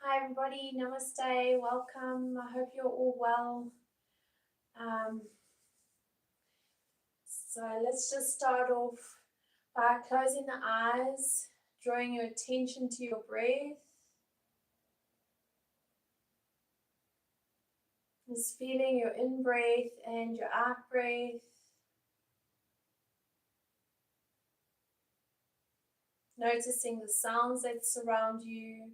Hi everybody, namaste, welcome. I hope you're all well. So let's just start off by closing the eyes, drawing your attention to your breath. Just feeling your in-breath and your out-breath. Noticing the sounds that surround you.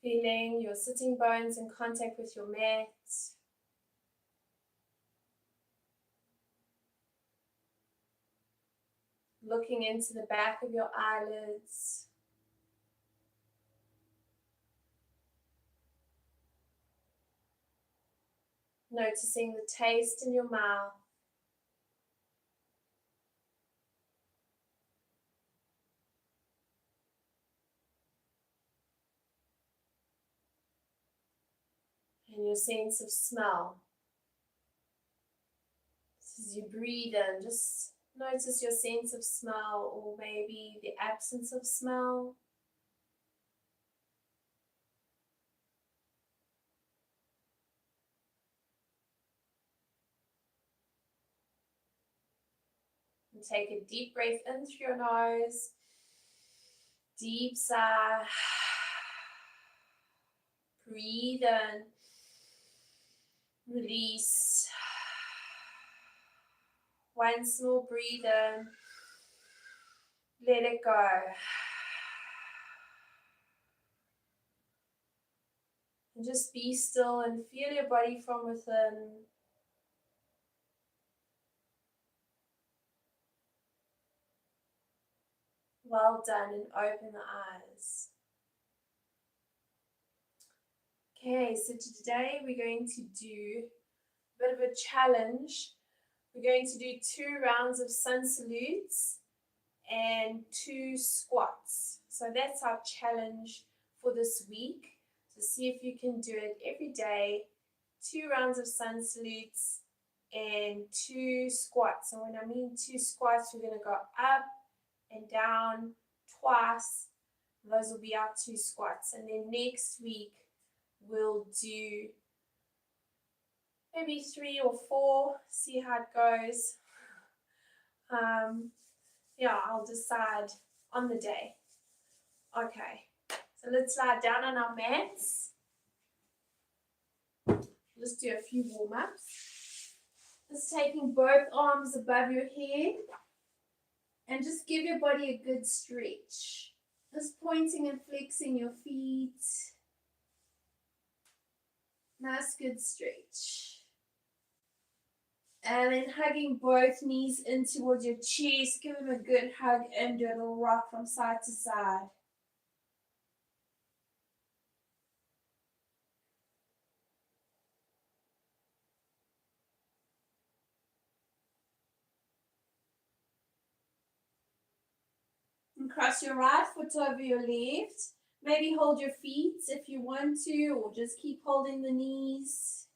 Feeling your sitting bones in contact with your mat. Looking into the back of your eyelids. Noticing the taste in your mouth. And your sense of smell. As you breathe in, just notice your sense of smell, or maybe the absence of smell. And take a deep breath in through your nose. Deep sigh. Breathe in. Release. Once more, breathe in. Let it go. And just be still and feel your body from within. Well done, and open the eyes. Okay, so today we're going to do a bit of a challenge. We're going to do 2 rounds of sun salutes and 2 squats. So that's our challenge for this week. So see if you can do it every day. 2 rounds of sun salutes and 2 squats. And when I mean 2 squats, we're going to go up and down twice. Those will be our 2 squats. And then next week, we'll do maybe 3 or 4, see how it goes. Yeah, I'll decide on the day. Okay, so let's lie down on our mats. Let's do a few warm-ups. Just taking both arms above your head and just give your body a good stretch. Just pointing and flexing your feet. Nice good stretch. And then hugging both knees in towards your chest. Give them a good hug and do a little rock from side to side. And cross your right foot over your left. Maybe hold your feet if you want to, or just keep holding the knees.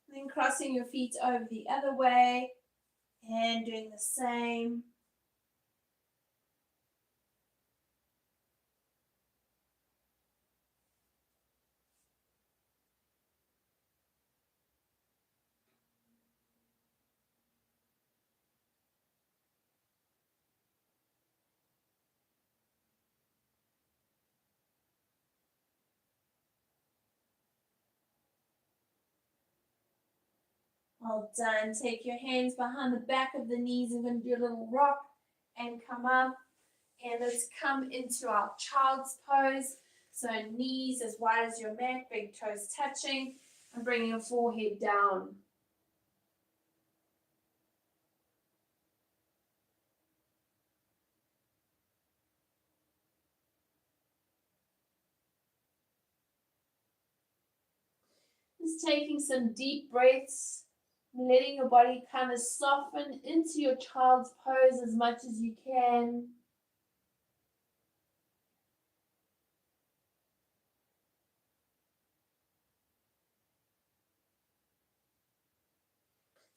Then crossing your feet over the other way and doing the same. Well done. Take your hands behind the back of the knees. I'm going to do a little rock and come up. And let's come into our child's pose. So knees as wide as your mat, big toes touching, and bringing your forehead down. Just taking some deep breaths, letting your body kind of soften into your child's pose as much as you can.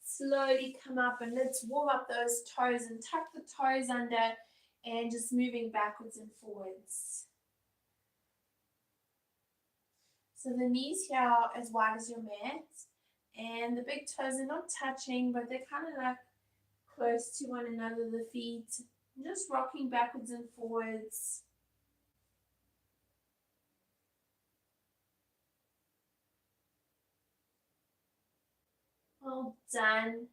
Slowly come up and let's warm up those toes and tuck the toes under and just moving backwards and forwards. So the knees here are as wide as your mat and the big toes are not touching, but they're kind of like close to one another, the feet. Just rocking backwards and forwards. Well done.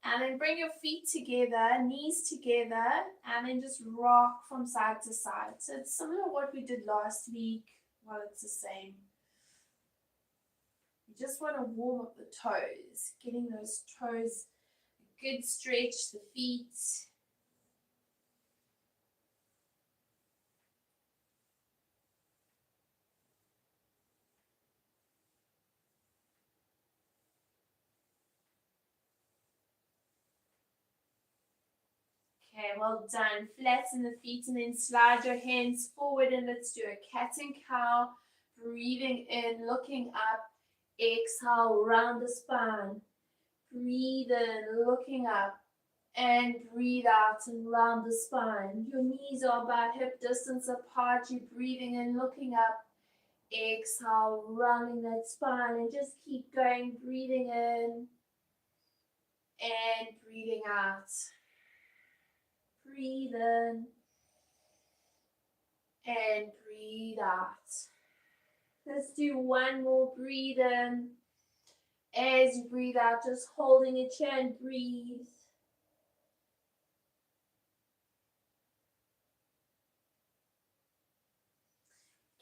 And then bring your feet together, knees together, and then just rock from side to side. So it's similar to what we did last week. Well, it's the same. You just want to warm up the toes, getting those toes a good stretch, the feet. Okay, well done. Flatten the feet and then slide your hands forward and let's do a cat and cow. Breathing in, looking up. Exhale, round the spine. Breathe in, looking up. And breathe out and round the spine. Your knees are about hip distance apart. You're breathing in, looking up. Exhale, rounding that spine. And just keep going, breathing in. And breathing out. Breathe in and breathe out. Let's do one more. Breathe in. As you breathe out, just holding it here and breathe.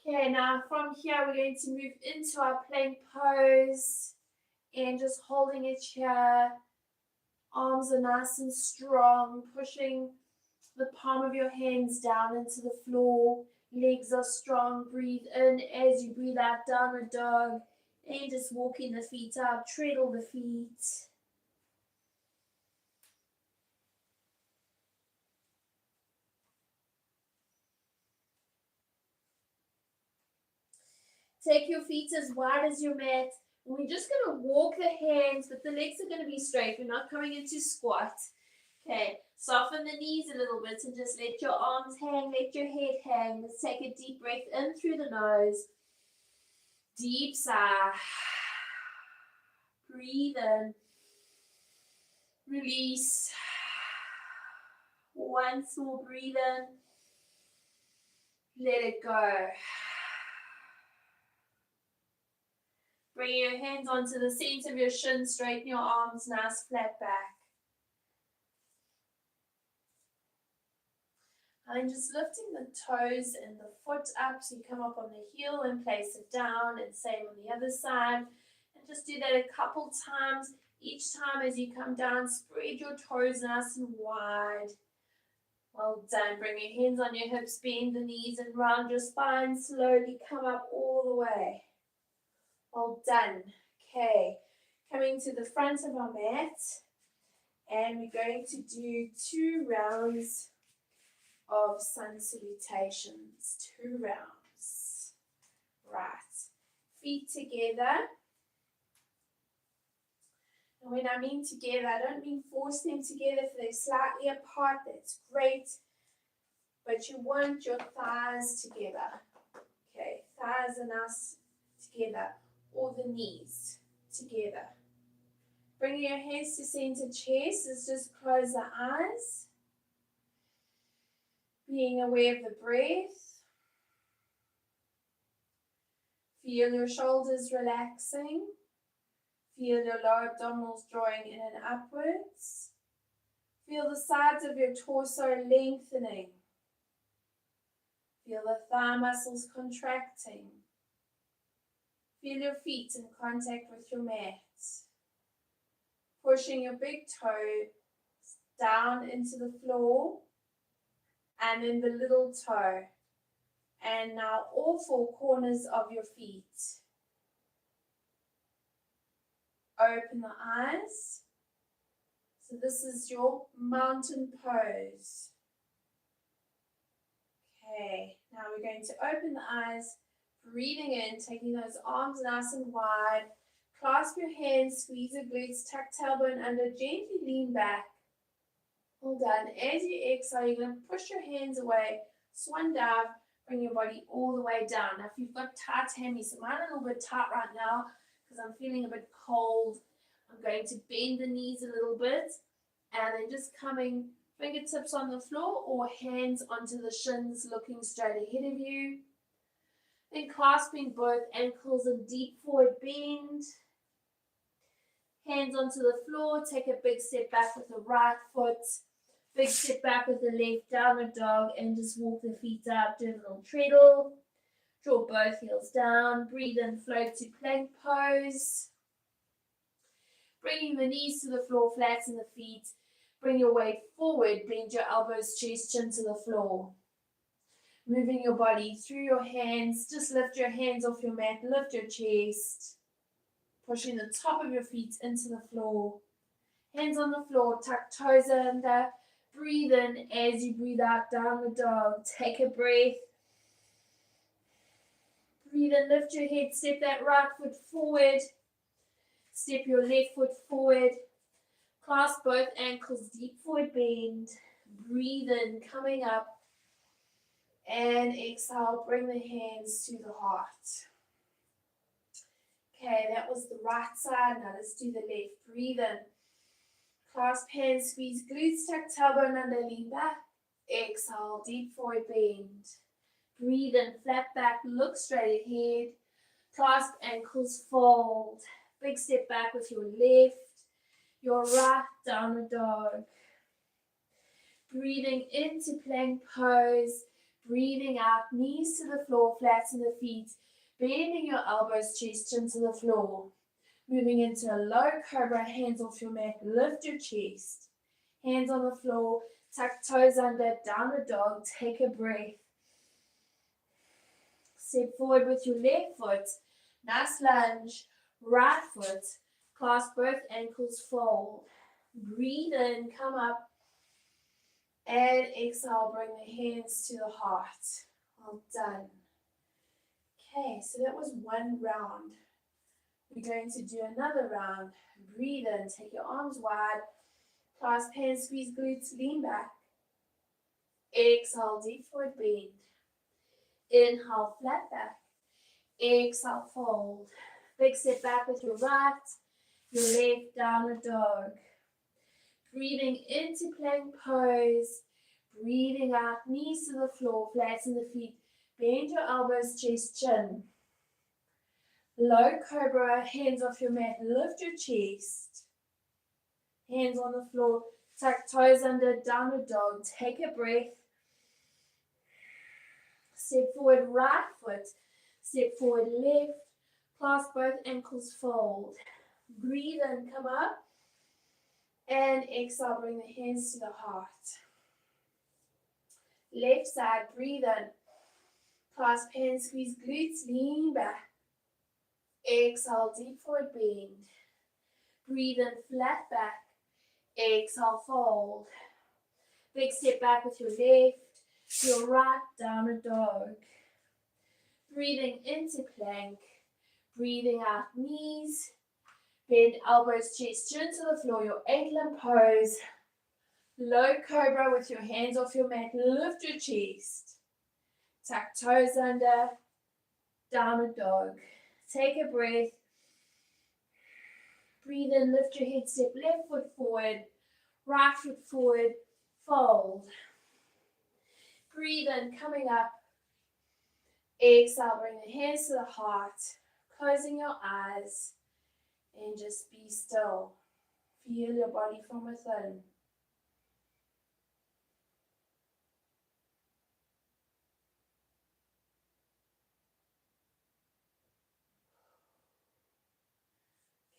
Okay, now from here we're going to move into our plank pose and just holding it here. Arms are nice and strong, pushing the palm of your hands down into the floor. Legs are strong. Breathe in as you breathe out, downward dog. And just walking the feet up, treadle the feet. Take your feet as wide as your mat. And we're just going to walk the hands, but the legs are going to be straight. We're not coming into squat. Okay, soften the knees a little bit and just let your arms hang, let your head hang. Let's take a deep breath in through the nose. Deep sigh. Breathe in. Release. Once more, breathe in. Let it go. Bring your hands onto the center of your shin, straighten your arms, nice flat back. And just lifting the toes and the foot up, so you come up on the heel and place it down, and same on the other side. And just do that a couple times. Each time as you come down, spread your toes nice and wide. Well done. Bring your hands on your hips, bend the knees and round your spine. Slowly come up all the way. Well done. Okay, coming to the front of our mat. And we're going to do 2 rounds of Sun Salutations. 2 rounds. Right. Feet together. And when I mean together, I don't mean force them together. If they're slightly apart, that's great. But you want your thighs together. Okay, thighs are nice together. Or the knees together. Bringing your hands to center chest is just close the eyes. Being aware of the breath. Feel your shoulders relaxing. Feel your lower abdominals drawing in and upwards. Feel the sides of your torso lengthening. Feel the thigh muscles contracting. Feel your feet in contact with your mat. Pushing your big toe down into the floor and then the little toe. And now all 4 corners of your feet. Open the eyes. So this is your mountain pose. Okay, now we're going to open the eyes, breathing in, taking those arms nice and wide. Clasp your hands, squeeze your glutes, tuck tailbone under, gently lean back. Well done. As you exhale, you're going to push your hands away, swan dive, bring your body all the way down. Now, if you've got tight hammies, so mine are a little bit tight right now because I'm feeling a bit cold. I'm going to bend the knees a little bit and then just coming fingertips on the floor or hands onto the shins, looking straight ahead of you. Then clasping both ankles in deep forward bend. Hands onto the floor, take a big step back with the right foot. Big step back with the left, downward dog, and just walk the feet up, do a little treadle. Draw both heels down, breathe in, float to plank pose. Bringing the knees to the floor, flatten the feet. Bring your weight forward, bend your elbows, chest, chin to the floor. Moving your body through your hands, just lift your hands off your mat, lift your chest. Pushing the top of your feet into the floor. Hands on the floor, tuck toes under. Breathe in as you breathe out, downward dog. Take a breath. Breathe in, lift your head, step that right foot forward. Step your left foot forward. Clasp both ankles, deep forward bend. Breathe in, coming up. And exhale, bring the hands to the heart. Okay, that was the right side. Now let's do the left. Breathe in. Clasp hands, squeeze glutes, tuck tailbone under, lean back. Exhale, deep forward bend. Breathe in, flat back, look straight ahead. Clasp ankles, fold. Big step back with your left, your right, downward dog. Breathing into plank pose. Breathing out, knees to the floor, flatten the feet. Bending your elbows, chest, chin to the floor. Moving into a low cobra, hands off your mat, lift your chest. Hands on the floor, tuck toes under, downward dog, take a breath. Step forward with your left foot, nice lunge, right foot, clasp both ankles, fold. Breathe in, come up, and exhale, bring the hands to the heart. Well done. Okay, so that was one round. We're going to do another round. Breathe in, take your arms wide, clasp hands, squeeze glutes, lean back. Exhale, deep forward bend. Inhale, flat back. Exhale, fold. Big step back with your right, your left, downward dog. Breathing into plank pose. Breathing out, knees to the floor, flatten the feet. Bend your elbows, chest, chin. Low cobra, hands off your mat, lift your chest. Hands on the floor, tuck toes under, downward dog. Take a breath. Step forward, right foot. Step forward, left. Clasp both ankles, fold. Breathe in, come up. And exhale, bring the hands to the heart. Left side, breathe in. Clasp hands, squeeze glutes, lean back. Exhale, deep forward bend. Breathe in, flat back. Exhale, fold. Big step back with your left, your right, downward dog. Breathing into plank. Breathing out, knees. Bend elbows, chest, chin to the floor, your 8-limb pose. Low cobra with your hands off your mat, lift your chest. Tuck toes under, downward dog. Take a breath. Breathe in, lift your head, step left foot forward, right foot forward, fold. Breathe in, coming up. Exhale, bring the hands to the heart, closing your eyes, and just be still. Feel your body from within.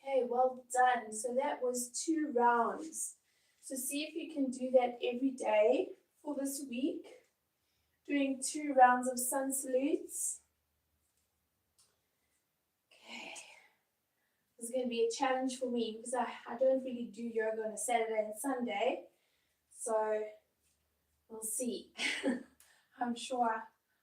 Okay, well done. So that was 2 rounds. So see if you can do that every day for this week. Doing 2 rounds of sun salutes. Okay. This is going to be a challenge for me because I don't really do yoga on a Saturday and Sunday. So we'll see. I'm sure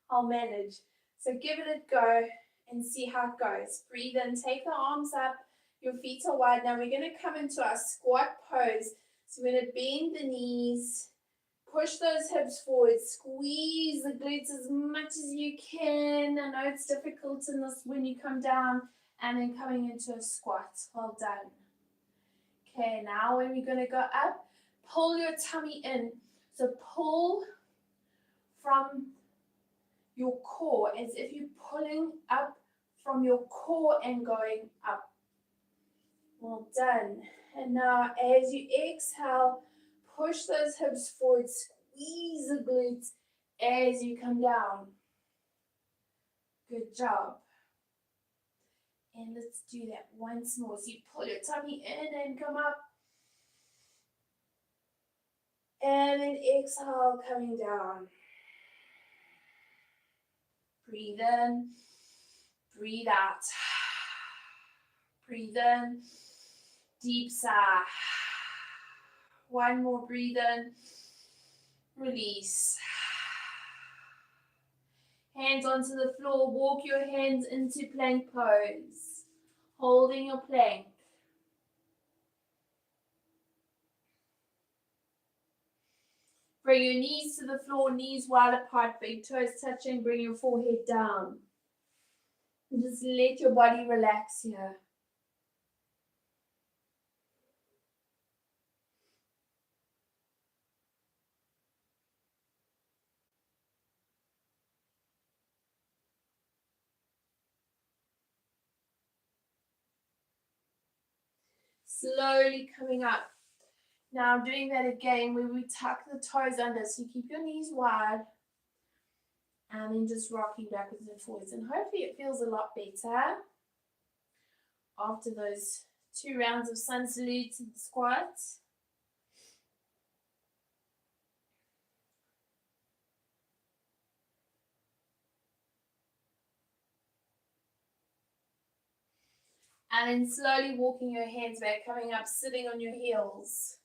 I'll manage. So give it a go and see how it goes. Breathe in, take the arms up, your feet are wide. Now we're going to come into our squat pose. So we're going to bend the knees, push those hips forward, squeeze the glutes as much as you can. I know it's difficult in this when you come down, and then coming into a squat. Well done. Okay, now when we're going to go up, pull your tummy in. So pull from your core as if you're pulling up from your core and going up. Well done. And now as you exhale, push those hips forward, squeeze the glutes as you come down. Good job. And let's do that once more. So you pull your tummy in and come up. And then exhale, coming down. Breathe in, breathe out. Breathe in, deep sigh. One more breathe in, release. Hands onto the floor, walk your hands into plank pose, holding your plank. Bring your knees to the floor, knees wide apart, big toes touching, bring your forehead down. And just let your body relax here. Slowly coming up. Now doing that again where we tuck the toes under. So you keep your knees wide and then just rocking backwards and forwards. And hopefully it feels a lot better after those 2 rounds of sun salutes and squats. And then slowly walking your hands back, coming up, sitting on your heels.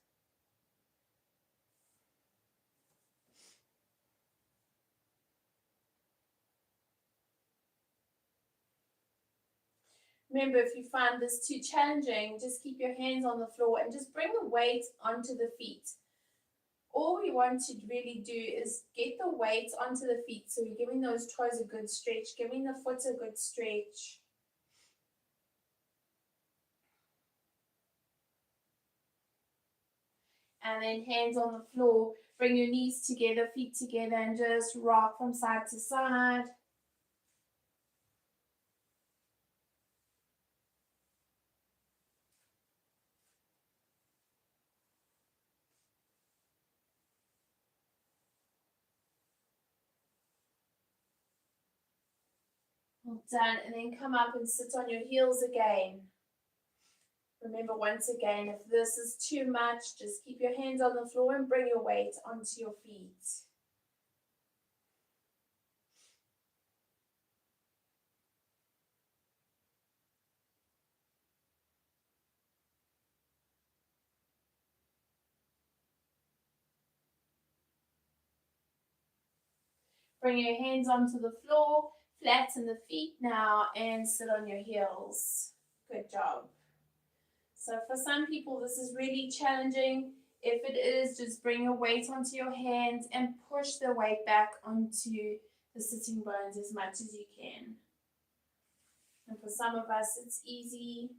Remember, if you find this too challenging, just keep your hands on the floor and just bring the weight onto the feet. All we want to really do is get the weight onto the feet. So we're giving those toes a good stretch, giving the foot a good stretch. And then hands on the floor, bring your knees together, feet together, and just rock from side to side. Well done, and then come up and sit on your heels again. Remember, once again, if this is too much, just keep your hands on the floor and bring your weight onto your feet. Bring your hands onto the floor, flatten the feet now, and sit on your heels. Good job. So for some people, this is really challenging. If it is, just bring your weight onto your hands and push the weight back onto the sitting bones as much as you can. And for some of us, it's easy.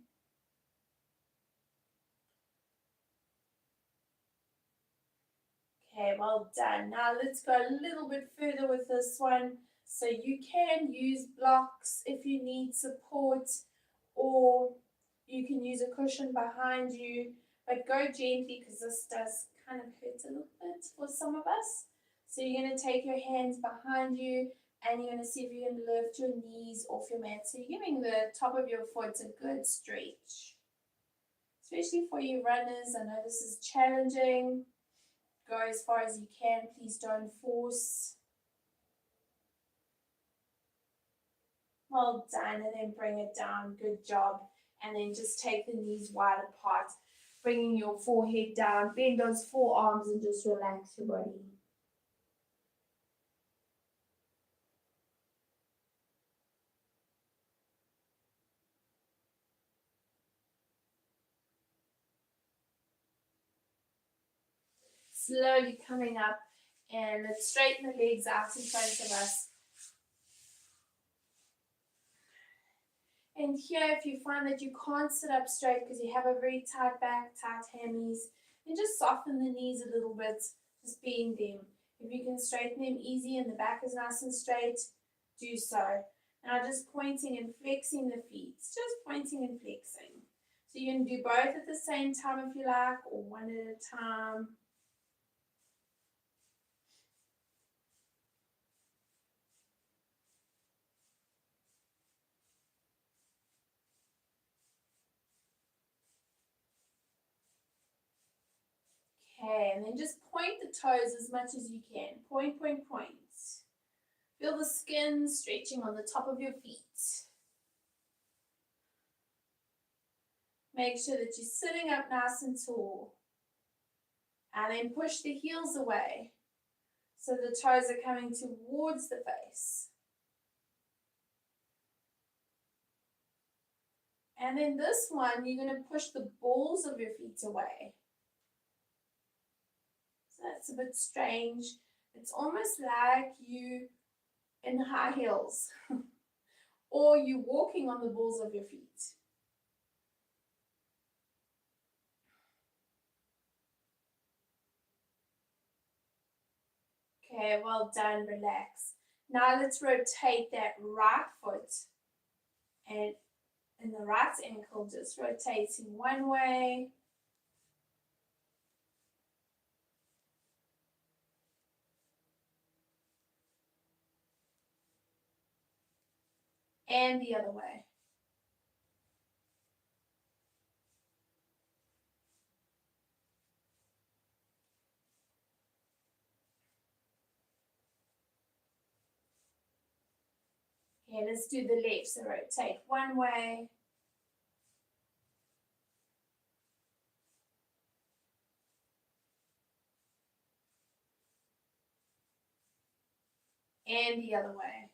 Okay, well done. Now let's go a little bit further with this one. So you can use blocks if you need support, or you can use a cushion behind you, but go gently because this does kind of hurt a little bit for some of us. So you're going to take your hands behind you and you're going to see if you can lift your knees off your mat. So you're giving the top of your foot a good stretch. Especially for you runners, I know this is challenging. Go as far as you can, please don't force. Well done, and then bring it down. Good job. And then just take the knees wide apart, bringing your forehead down, bend those forearms and just relax your body. Slowly coming up, and let's straighten the legs out in front of us. And here, if you find that you can't sit up straight because you have a very tight back, tight hammies, then just soften the knees a little bit, just being them. If you can straighten them easy and the back is nice and straight, do so. Now just pointing and flexing the feet, just pointing and flexing. So you can do both at the same time if you like, or one at a time. Okay, and then just point the toes as much as you can. Point, point, point. Feel the skin stretching on the top of your feet. Make sure that you're sitting up nice and tall. And then push the heels away so the toes are coming towards the face. And then this one, you're going to push the balls of your feet away. So that's a bit strange. It's almost like you in high heels or you walking on the balls of your feet. Okay, well done, relax. Now let's rotate that right foot and in the right ankle, just rotating one way. And the other way. Okay, let's do the left. So rotate one way. And the other way.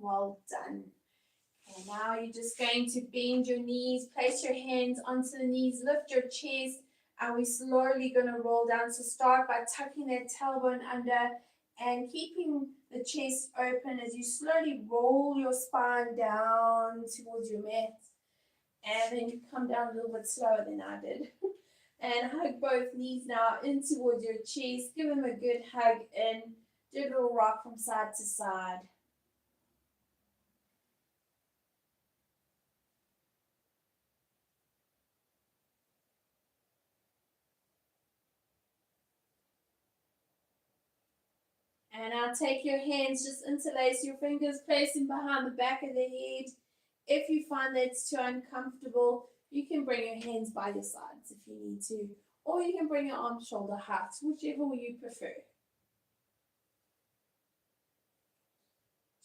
Well done. Okay, now you're just going to bend your knees, place your hands onto the knees, lift your chest, and we're slowly going to roll down. So start by tucking that tailbone under and keeping the chest open as you slowly roll your spine down towards your mat. And then you come down a little bit slower than I did. And hug both knees now in towards your chest. Give them a good hug and do a little rock from side to side. And now take your hands, just interlace your fingers, place them behind the back of the head. If you find that's too uncomfortable, you can bring your hands by your sides if you need to. Or you can bring your arms shoulder height, whichever you prefer.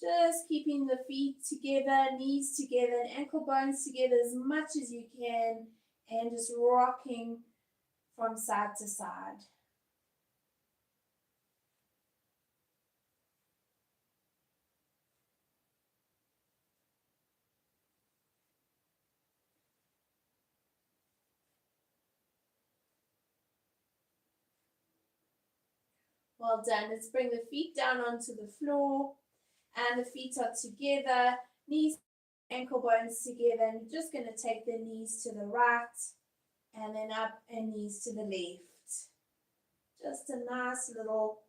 Just keeping the feet together, knees together, and ankle bones together as much as you can. And just rocking from side to side. Well done. Let's bring the feet down onto the floor and the feet are together, knees, ankle bones together. And you're just going to take the knees to the right and then up and knees to the left. Just a nice little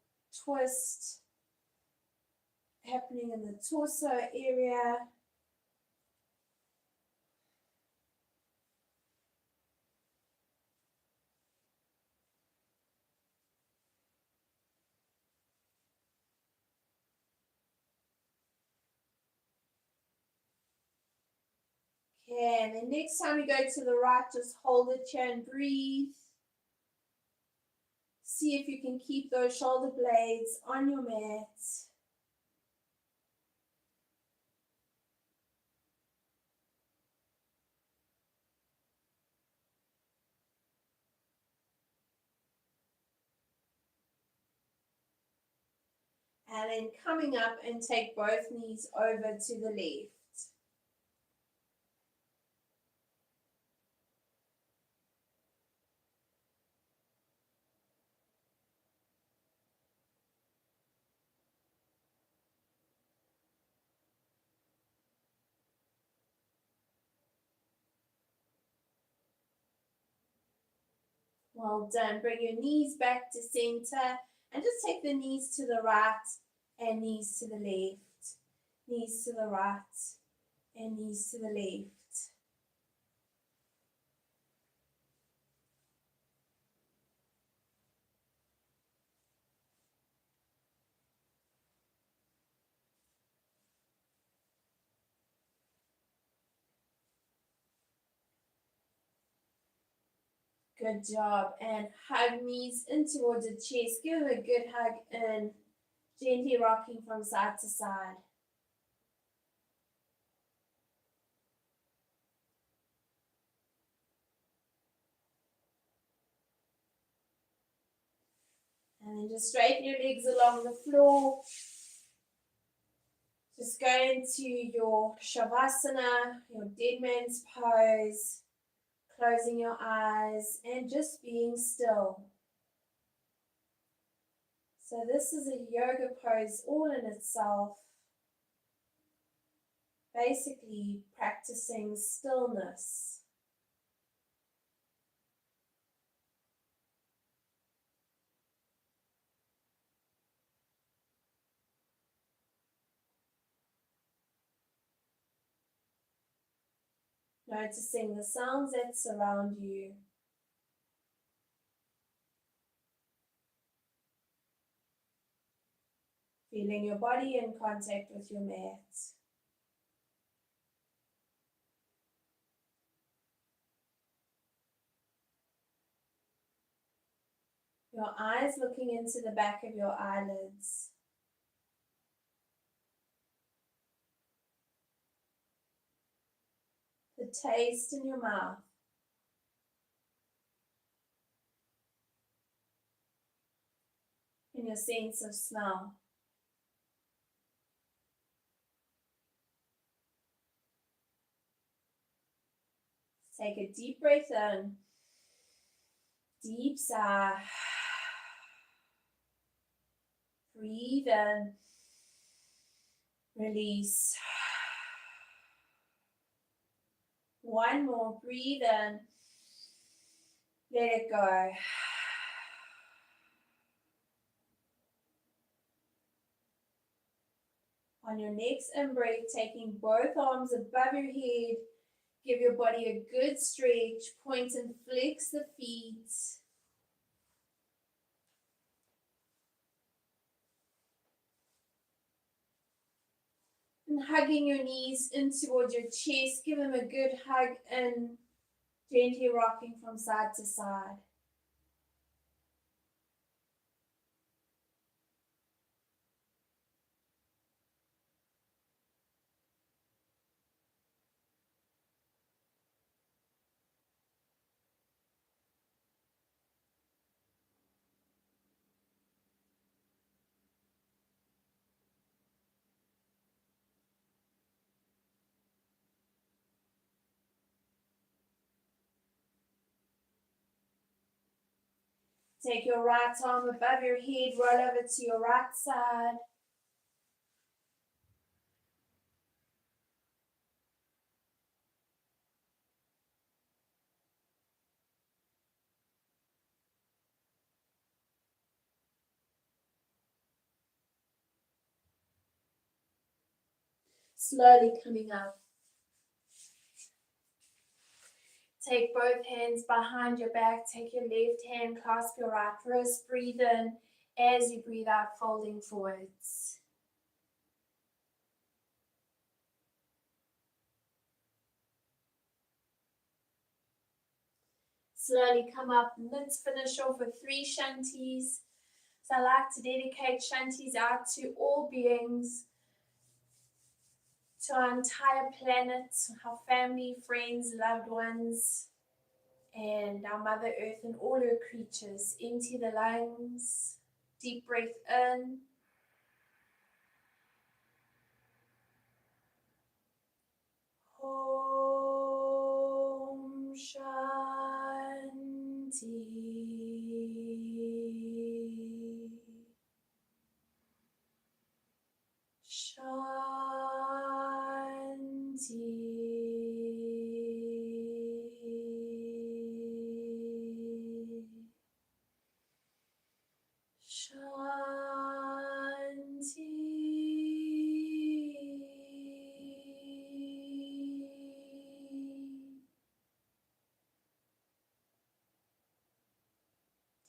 twist happening in the torso area. Okay, and then next time you go to the right, just hold it here and breathe. See see if you can keep those shoulder blades on your mat. And then coming up and take both knees over to the left. Well done. Bring your knees back to center and just take the knees to the right and knees to the left. Knees to the right and knees to the left. Good job. And hug knees in towards the chest. Give them a good hug in. Gently rocking from side to side. And then just straighten your legs along the floor. Just go into your Shavasana, your dead man's pose, closing your eyes and just being still. So this is a yoga pose all in itself, basically practicing stillness. Noticing the sounds that surround you. Feeling your body in contact with your mat. Your eyes looking into the back of your eyelids. The taste in your mouth. And your sense of smell. Take a deep breath in. Deep sigh. Breathe in. Release. One more. Breathe in. Let it go. On your next in-breath, taking both arms above your head, give your body a good stretch. Point and flex the feet. And hugging your knees in towards your chest. Give them a good hug and gently rocking from side to side. Take your right arm above your head, roll over to your right side. Slowly coming up. Take both hands behind your back. Take your left hand, clasp your right wrist. Breathe in as you breathe out, folding forwards. Slowly come up. Let's finish off with 3 shanties. So I like to dedicate shanties out to all beings, to our entire planet, our family, friends, loved ones, and our Mother Earth and all her creatures. Empty the lungs. Deep breath in. Om Shanti.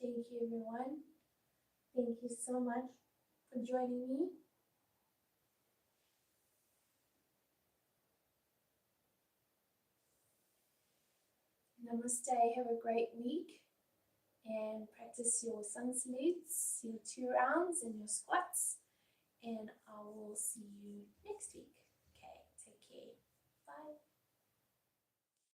Thank you, everyone. Thank you so much for joining me. Namaste. Have a great week and practice your sun salutes, your 2 rounds and your squats. And I will see you next week.